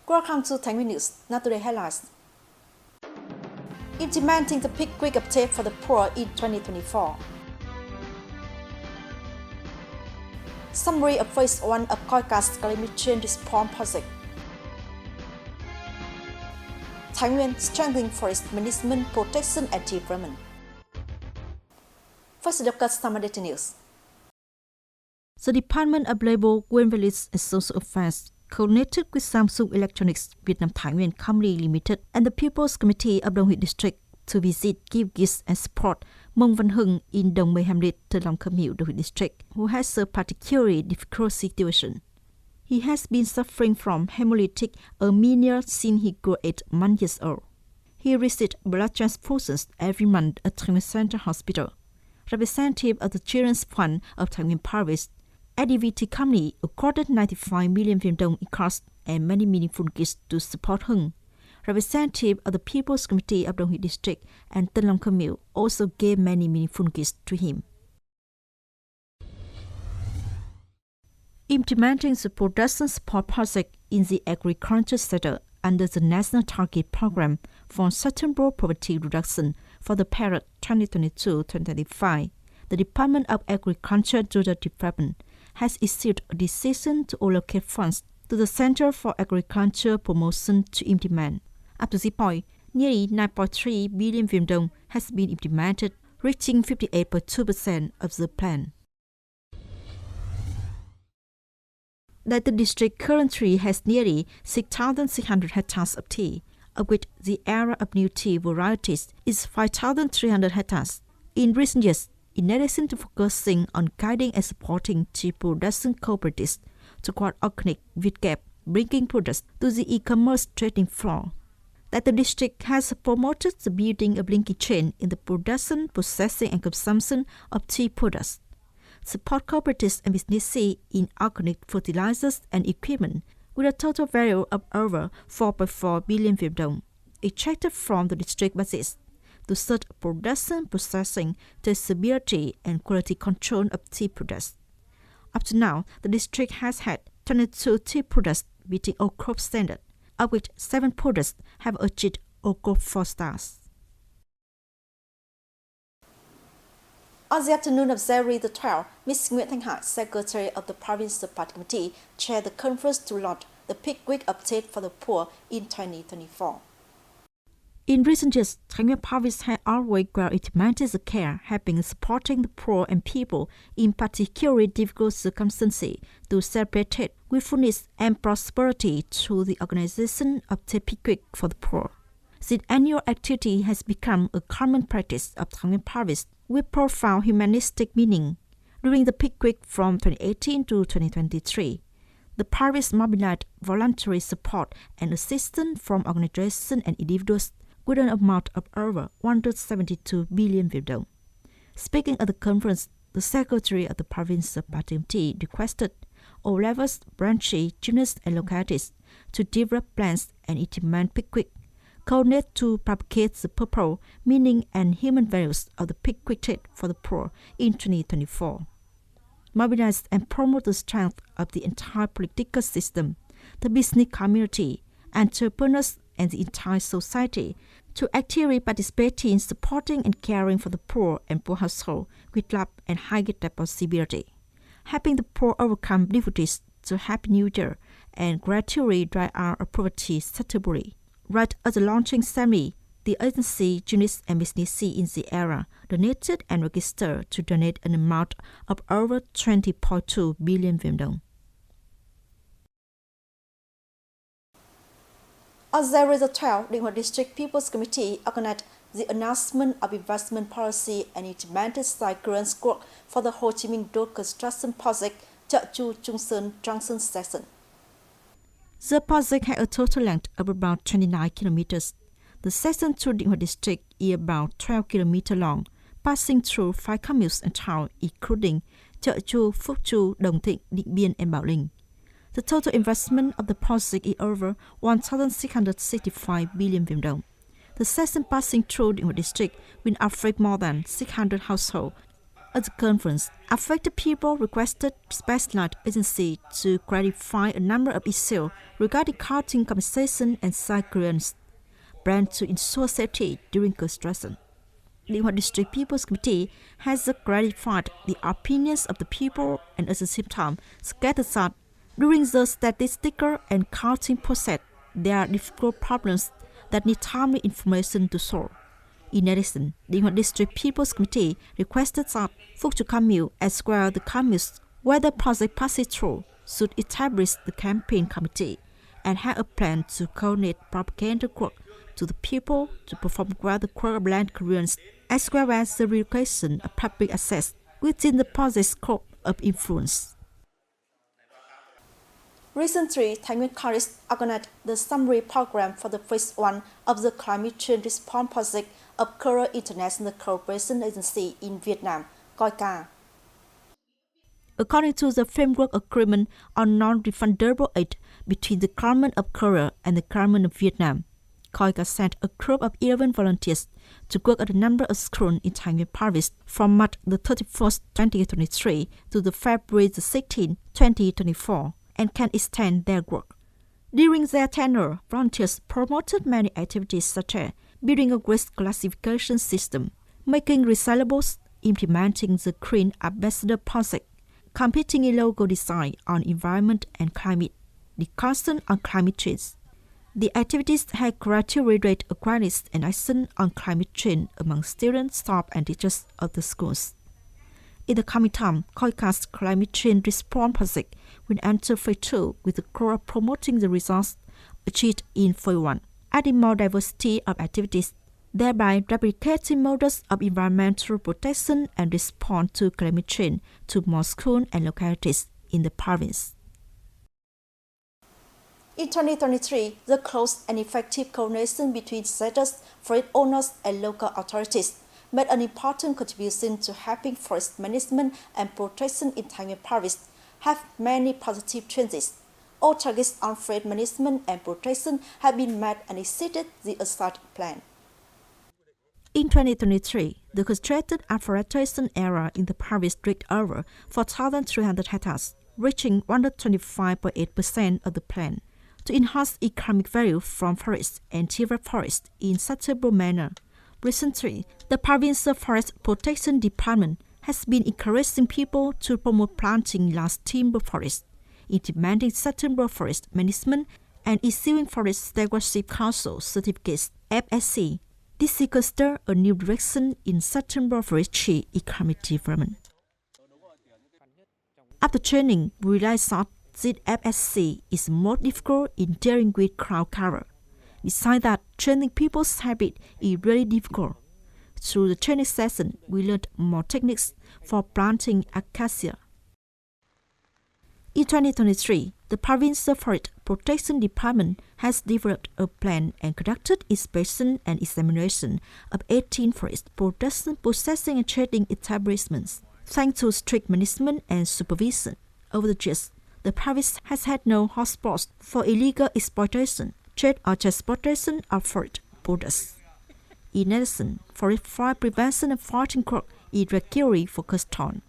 Welcome to Thái Nguyên News. Now today highlights. Implementing the Pickwick update for the poor in 2024. Summary of Phase 1 of Koika's climate change response project. Thái Nguyên strengthening forest management, protection and development. First, look at some data news. The Department of Labor, Welfare and Social Affairs coordinated with Samsung Electronics Vietnam Thái Nguyên Company Limited and the People's Committee of Dong Huy District to visit, give gifts and support Mông Văn Hưng in Dong Mây Hamlet, Tân Long Kham Hiểu, Dong Huy District, who has a particularly difficult situation. He has been suffering from hemolytic anemia since he grew 8 months old. He received blood transfusions every month at Thái Nguyên Central Hospital. Representative of the Children's Fund of Thái Nguyên Province, ADVT Company accorded 95 million Vietnam dong in cost and many meaningful gifts to support Hưng. Representative of the People's Committee of Dong Huy District and Tân Long Kham Hiểu also gave many meaningful gifts to him. Implementing the production support project in the agriculture sector under the National Target Program for Sustainable Poverty Reduction for the period 2022-2025, the Department of Agriculture and Rural Development has issued a decision to allocate funds to the Center for Agriculture Promotion to implement. Up to this point, nearly 9.3 billion Vietnam dong has been implemented, reaching 58.2% of the plan. That the district currently has nearly 6,600 hectares of tea, of which the area of new tea varieties is 5,300 hectares. In recent years, in addition to focusing on guiding and supporting tea production cooperatives toward organic with gap, bringing products to the e-commerce trading floor, that the district has promoted the building of linking chain in the production, processing and consumption of tea products, support cooperatives and businesses in organic fertilizers and equipment with a total value of over 4.4 billion Vietnam dong, extracted from the district budget, to search production, processing, traceability, and quality control of tea products. Up to now, the district has had 22 tea products meeting OCROP standard, of which 7 products have achieved OCROP 4 stars. On the afternoon of January the 12th, Ms. Nguyên Thanh, Secretary of the Provincial Party Committee, chaired the conference to launch the Pickwick update for the poor in 2024. In recent years, Thái Nguyên Province has always well implemented the care, helping and supporting the poor and people in particularly difficult circumstances to celebrate gratefulness and prosperity through the organization of the Pickwick for the poor. This annual activity has become a common practice of Thái Nguyên Province with profound humanistic meaning. During the Pickwick from 2018 to 2023, the province mobilized voluntary support and assistance from organizations and individuals with an amount of over 172 billion Vietnam dong. Speaking at the conference, the Secretary of the Provincial Party Committee requested all levels, branches, units, and localities to develop plans and implement Pickwick, coordinate to propagate the purpose, meaning, and human values of the Pickwick trade for the poor in 2024. Mobilize and promote the strength of the entire political system, the business community, entrepreneurs, and the entire society to actively participate in supporting and caring for the poor and poor households with love and high responsibility, helping the poor overcome difficulties to Happy New Year and gradually drive out of poverty sustainably. Right at the launching ceremony, the agency, units, and businesses in the area donated and registered to donate an amount of over 20.2 billion Vietnam dong. On January the 12th, the District People's Committee organized the announcement of investment policy and implemented cyclone work for the Ho Chi Minh Road construction project, Chợ Chu Trung Sơn Junction section. The project had a total length of about 29 kilometers. The section through the district is about 12 kilometers long, passing through 5 communes and towns, including Chợ Chu, Phúc Chu, Đồng Thịnh, Điện Biên, and Bảo Linh. The total investment of the project is over 1,665 billion Vietnam dong. The section passing through the district will affect more than 600 households At the conference, affected people requested specialized agencies to clarify a number of issues regarding counting compensation and cyclones, planned to ensure safety during construction. The Hoa District People's Committee has clarified the opinions of the people and at the same time scattered that during the statistical and counting process, there are difficult problems that need timely information to solve. In addition, the Hoa District People's Committee requested that Phúc Chu Commune as well the communes where the project passes through should establish the campaign committee and have a plan to coordinate propaganda work to the people to perform well the work of land clearance as well as the relocation of public access within the project's scope of influence. Recently, Thái Nguyên College organized the summary program for the phase 1 of the Climate Change Response Project of Coral International Cooperation Agency in Vietnam, COICA. According to the Framework Agreement on Non-Refundable Aid between the Government of Korea and the Government of Vietnam, COICA sent a group of 11 volunteers to work at a number of schools in Thái Nguyên Province from March the 31st, 2023 to the February the 16th, 2024, and can extend their work. During their tenure, volunteers promoted many activities such as building a waste classification system, making recyclables, implementing the Green Ambassador Project, competing in logo design on environment and climate, discussion on climate change. The activities have gradually raised awareness and action on climate change among students, staff, and teachers of the schools. In the coming time, COICA's Climate Change Response Project will enter phase 2 with the goal of promoting the results achieved in phase 1, adding more diversity of activities, thereby replicating models of environmental protection and response to climate change to more schools and localities in the province. In 2023, the close and effective coordination between settlers, forest owners, and local authorities made an important contribution to helping forest management and protection in Thái Nguyên Province have many positive changes. All targets on forest management and protection have been met and exceeded the assigned plan. In 2023, the concentrated afforestation area in the province reached over 4,300 hectares, reaching 125.8% of the plan. To enhance economic value from forests and timber forests in sustainable manner, recently, the Provincial Forest Protection Department has been encouraging people to promote planting large timber forests, implementing sustainable forest management, and issuing Forest Stewardship Council certificates (FSC). This sequesters a new direction in sustainable forestry economic development. After training, we realized that this FSC is more difficult in dealing with crowd cover. Besides that, training people's habit is really difficult. Through the training session, we learned more techniques for planting acacia. In 2023, the Provincial Forest Protection Department has developed a plan and conducted inspection and examination of 18 forest production, processing, and trading establishments. Thanks to strict management and supervision, over the years, the province has had no hotspots for illegal exploitation, trade, or transportation of forest products. In addition, forest fire prevention and foraging work is regularly focused on.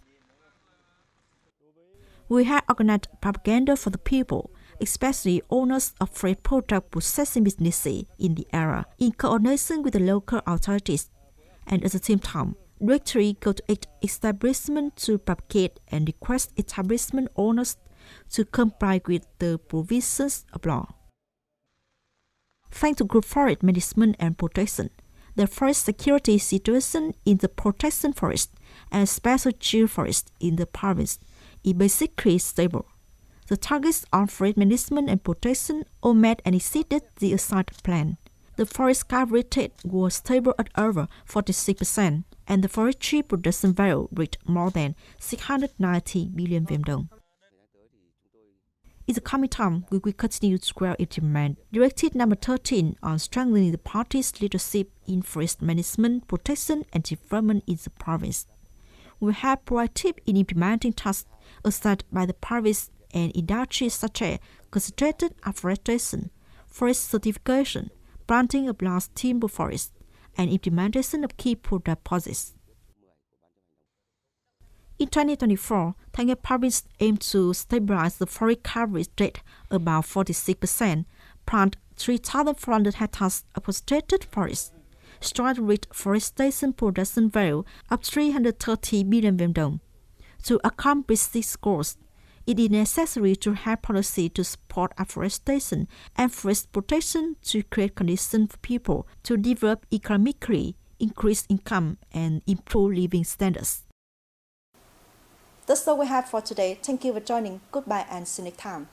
We have organized propaganda for the people, especially owners of forest product processing businesses in the area, in coordination with the local authorities, and at the same time, directly go to establishment to propagate and request establishment owners to comply with the provisions of law. Thanks to good forest management and protection, the forest security situation in the protection forest and special shield forest in the province is basically stable. The targets on forest management and protection all met and exceeded the assigned plan. The forest coverage rate was stable at over 46%, and the forestry production value reached more than 690 billion Vietnam dong. In the coming time, we will continue to well implement Directive Number 13 on strengthening the party's leadership in forest management, protection, and development in the province. We will have proactive in implementing tasks assigned by the province and industries such as concentrated afforestation, forest certification, planting of large timber forests, and implementation of key product projects. In 2024, Thái Nguyên province aimed to stabilize the forest coverage rate about 46%, plant 3,400 hectares of protected forest, strive to reach forestation production value of 330 billion Vietnam đồng. To accomplish these goals, it is necessary to have policy to support afforestation and forest protection to create conditions for people to develop economically, increase income, and improve living standards. That's all we have for today. Thank you for joining. Goodbye and see you next time.